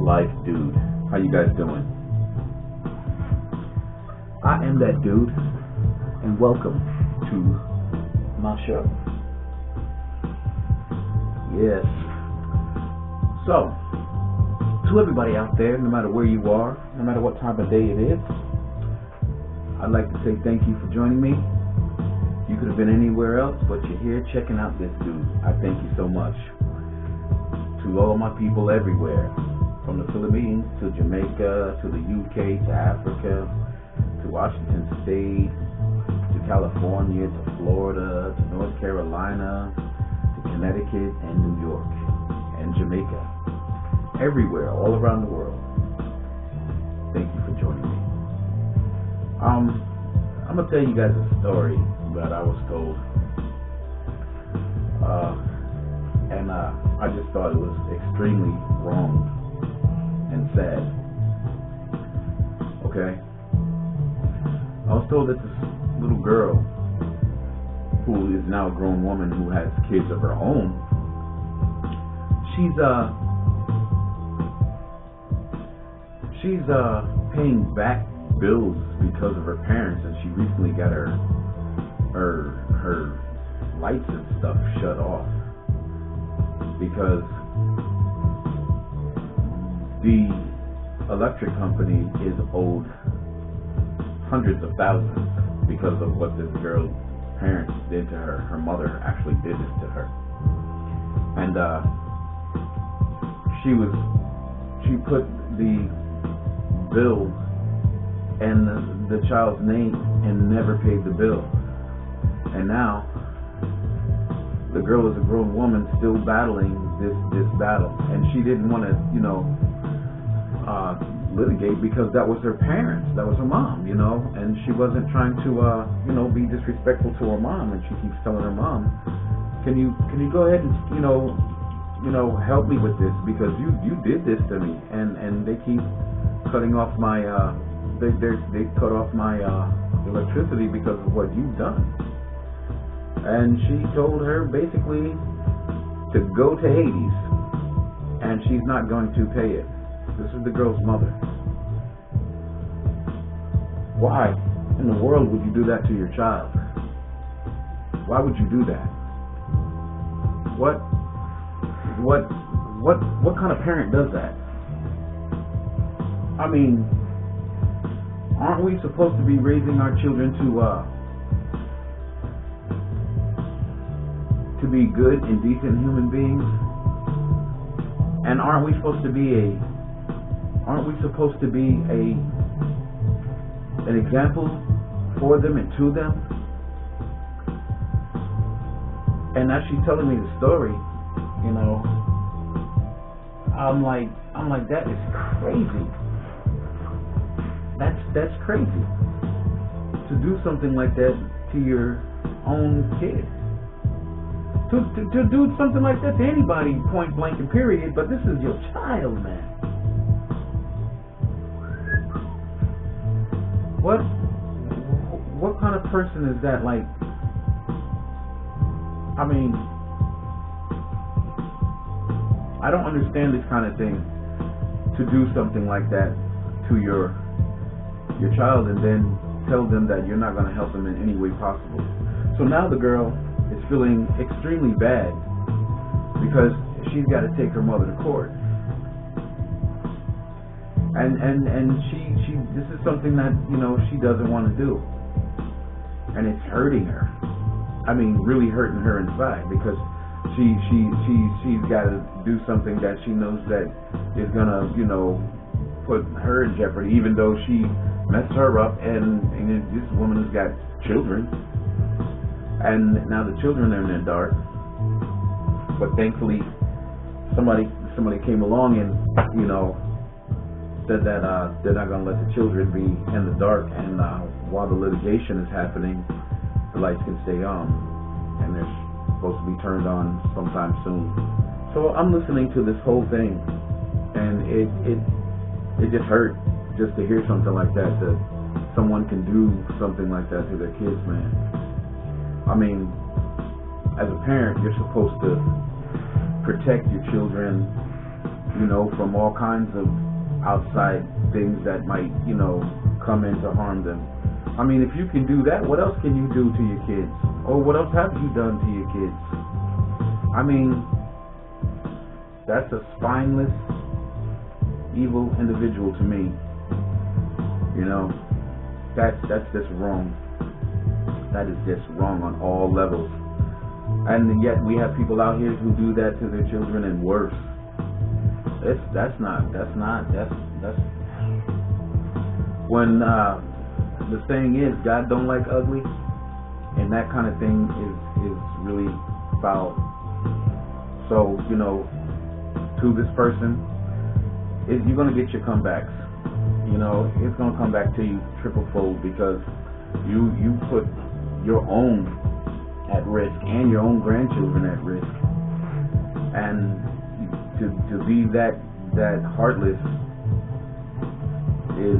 Life Dude. How you guys doing? I am that dude, and welcome to my show. Yes. So, to everybody out there, no matter where you are, no matter what time of day it is, I'd like to say thank you for joining me. You could have been anywhere else, but you're here checking out this dude. I thank you so much. To all my people everywhere, from the Philippines to Jamaica, to the UK, to Africa, to Washington State, to California, to Florida, to North Carolina, to Connecticut and New York and Jamaica. Everywhere, all around the world. Thank you for joining me. I'm going to tell you guys a story that I was told. And I just thought it was extremely wrong and sad. Okay? I was told that this little girl, who is now a grown woman who has kids of her own, she's paying back bills because of her parents, and she recently got her lights and stuff shut off because the electric company is owed hundreds of thousands because of what this girl's parents did to her. Her mother actually did this to her, and she put the bill and the child's name and never paid the bill. And now the girl is a grown woman still battling this battle, and she didn't want to, litigate because that was her parents, that was her mom, and she wasn't trying to, be disrespectful to her mom. And she keeps telling her mom, "Can you go ahead and, help me with this because you did this to me." And they keep cutting off my, they cut off my electricity because of what you've done. And she told her basically to go to Hades, and she's not going to pay it. This is the girl's mother. Why in the world would you do that to your child? Why would you do that? What kind of parent does that? I mean, aren't we supposed to be raising our children to be good and decent human beings? And aren't we supposed to be an example for them and to them? And as she's telling me the story, I'm like that is crazy. That's crazy to do something like that to your own kid. To do something like that to anybody, point blank and period, but this is your child, man. What kind of person is that? Like, I mean, I don't understand this kind of thing, to do something like that to your child and then tell them that you're not going to help them in any way possible. So now the girl is feeling extremely bad because she's got to take her mother to court, and she this is something that she doesn't want to do, and it's hurting her. I mean, really hurting her inside because she's got to do something that she knows that is gonna put her in jeopardy, even though she messed her up, and this woman has got children. And now the children are in the dark, but thankfully somebody came along and said that they're not going to let the children be in the dark, and while the litigation is happening, the lights can stay on, and they're supposed to be turned on sometime soon. So I'm listening to this whole thing, and it just hurt just to hear something like that someone can do something like that to their kids, man. I mean, as a parent, you're supposed to protect your children, you know, from all kinds of outside things that might, you know, come in to harm them. I mean, if you can do that, what else can you do to your kids? Or what else have you done to your kids? I mean, that's a spineless, evil individual to me. You know, that's just wrong. That is just wrong on all levels. And yet we have people out here who do that to their children and worse. That's when the saying is God don't like ugly, and that kind of thing is really foul. So, you know, to this person, you're gonna get your comebacks. You know, it's gonna come back to you triple fold, because you put your own at risk and your own grandchildren at risk, and to be that heartless is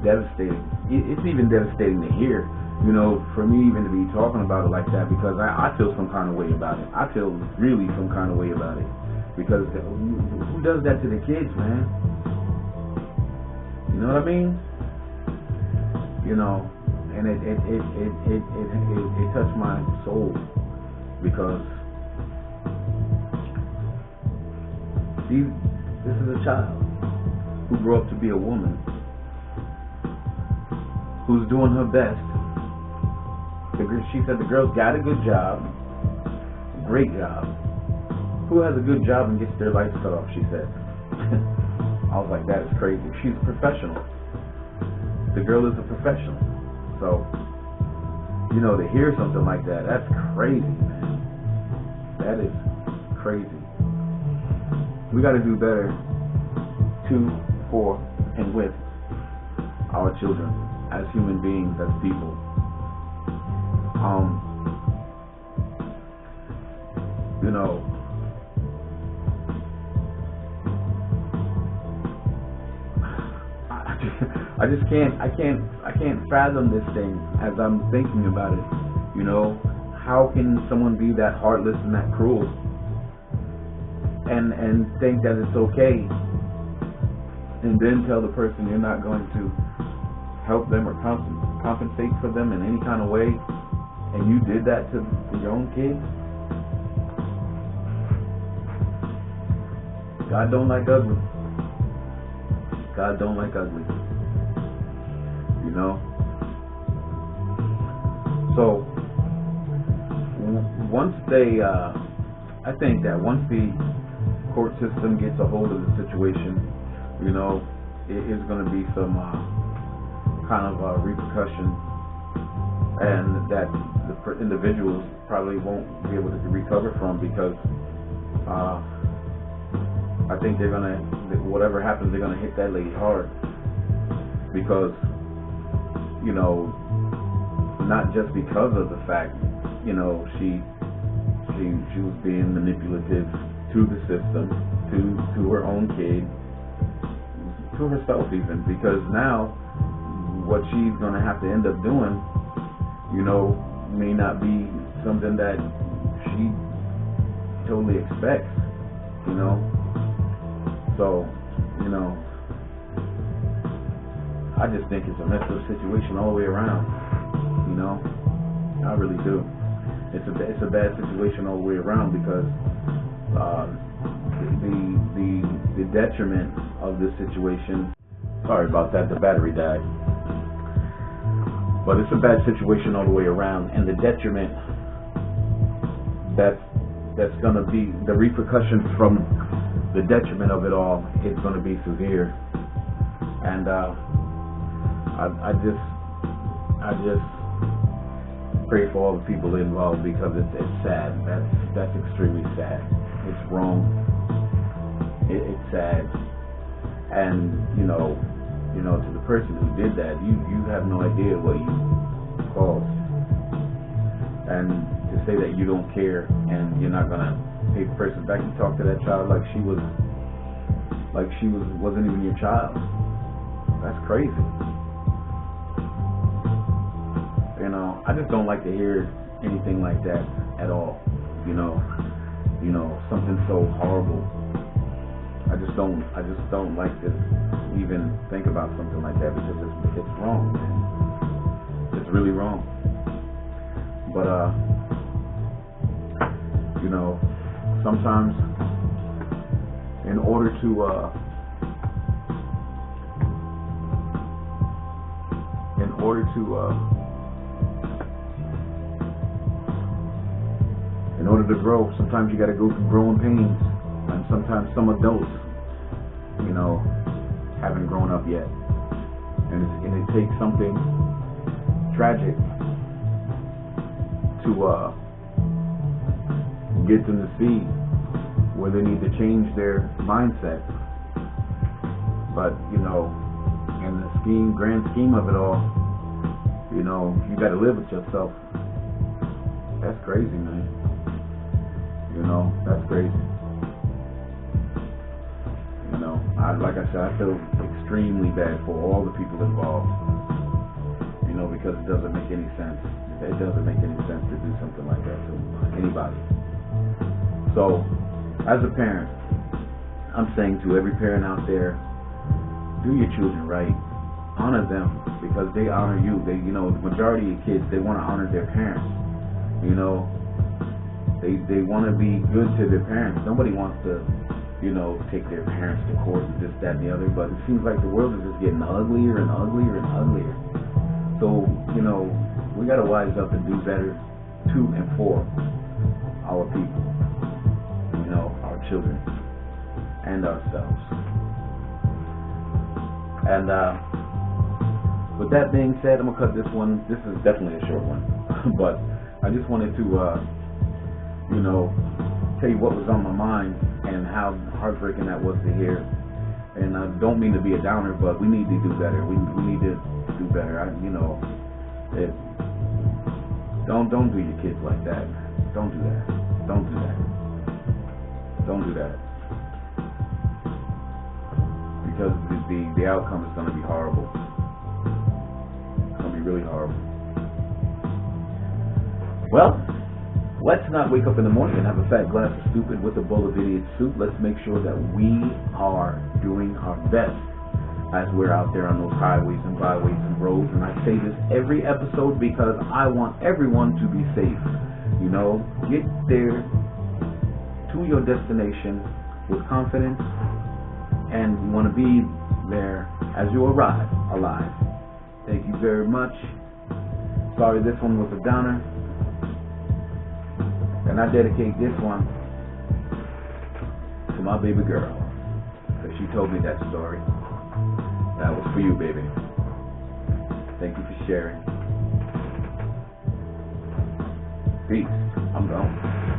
devastating. It's even devastating to hear, you know, for me even to be talking about it like that, because I feel some kind of way about it. I feel really some kind of way about it, because who does that to the kids, man? You know what I mean? You know, and it touched my soul, because this is a child who grew up to be a woman, who's doing her best. She said the girl's got a good job, great job. Who has a good job and gets their lights cut off, she said. I was like, that is crazy. She's a professional. The girl is a professional. So, you know, to hear something like that, that's crazy, man. That is crazy. We got to do better to, for, and with our children as human beings, as people. You know, I can't fathom this thing as I'm thinking about it. You know, how can someone be that heartless and that cruel, and think that it's okay, and then tell the person you're not going to help them or compensate for them in any kind of way, and you did that to your own kids? God don't like ugly. God don't like ugly. You know? So, once they, I think that once the court system gets a hold of the situation, you know, it is going to be some kind of repercussion, and that the individuals probably won't be able to recover from, because I think they're gonna, whatever happens, they're gonna hit that lady hard, because, you know, not just because of the fact, you know, she was being manipulative to the system, to her own kid, to herself even, because now what she's gonna have to end up doing, you know, may not be something that she totally expects, you know. So, you know, I just think it's a messed up situation all the way around, you know. I really do. It's a bad situation all the way around, because the detriment of this situation. Sorry about that, the battery died. But it's a bad situation all the way around, and the detriment that's going to be, the repercussions from the detriment of it all, is going to be severe. And I just pray for all the people involved, because it's sad. That's extremely sad. It's wrong. It's sad. And you know, to the person who did that, you have no idea what you caused. And to say that you don't care and you're not gonna pay the person back, you talk to that child like she wasn't even your child. That's crazy. You know, I just don't like to hear anything like that at all. You know, you know, something so horrible. I just don't like to even think about something like that because it's wrong, man. It's really wrong. But you know, sometimes in order to grow, sometimes you got to go through growing pains, and sometimes some adults, you know, haven't grown up yet, and it takes something tragic to get them to see where they need to change their mindset. But you know, in the grand scheme of it all, you know, you got to live with yourself. That's crazy, man. You know, that's crazy. You know, like I said, I feel extremely bad for all the people involved. You know, because it doesn't make any sense. It doesn't make any sense to do something like that to anybody. So, as a parent, I'm saying to every parent out there, do your children right. Honor them because they honor you. They, you know, the majority of kids, they want to honor their parents. You know, they want to be good to their parents. Nobody wants to, you know, take their parents to court and this, that, and the other. But it seems like the world is just getting uglier and uglier and uglier. So, you know, we got to wise up and do better to and for our people. You know, our children and ourselves. And with that being said, I'm gonna cut this one. This is definitely a short one, but I just wanted to, you know, tell you what was on my mind and how heartbreaking that was to hear. And I don't mean to be a downer, but we need to do better. We need to do better. You know, don't do your kids like that. Don't do that. Don't do that. Don't do that. Because the outcome is going to be horrible. It's going to be really horrible. Well, let's not wake up in the morning and have a fat glass of stupid with a bowl of idiot soup. Let's make sure that we are doing our best as we're out there on those highways and byways and roads. And I say this every episode because I want everyone to be safe. You know, get there to your destination with confidence, and you want to be there as you arrive alive. Thank you very much. Sorry this one was a downer. And I dedicate this one to my baby girl, because she told me that story. That was for you, baby. Thank you for sharing. Peace. I'm gone.